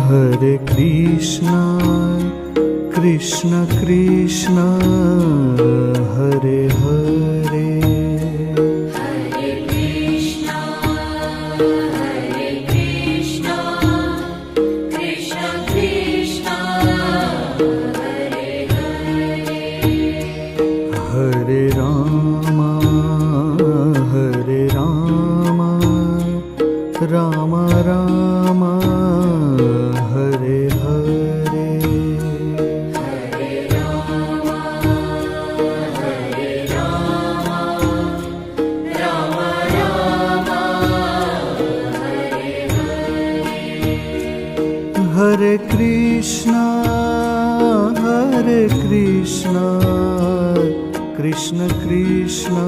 Hare Krishna, Krishna Krishna, Hare Hare. Hare Krishna, Krishna Krishna, Hare Hare. Hare Rama, Rama Rama, Hare Hare. Hare Rama, Rama Rama, Hare Hare. Hare Krishna, Krishna Krishna,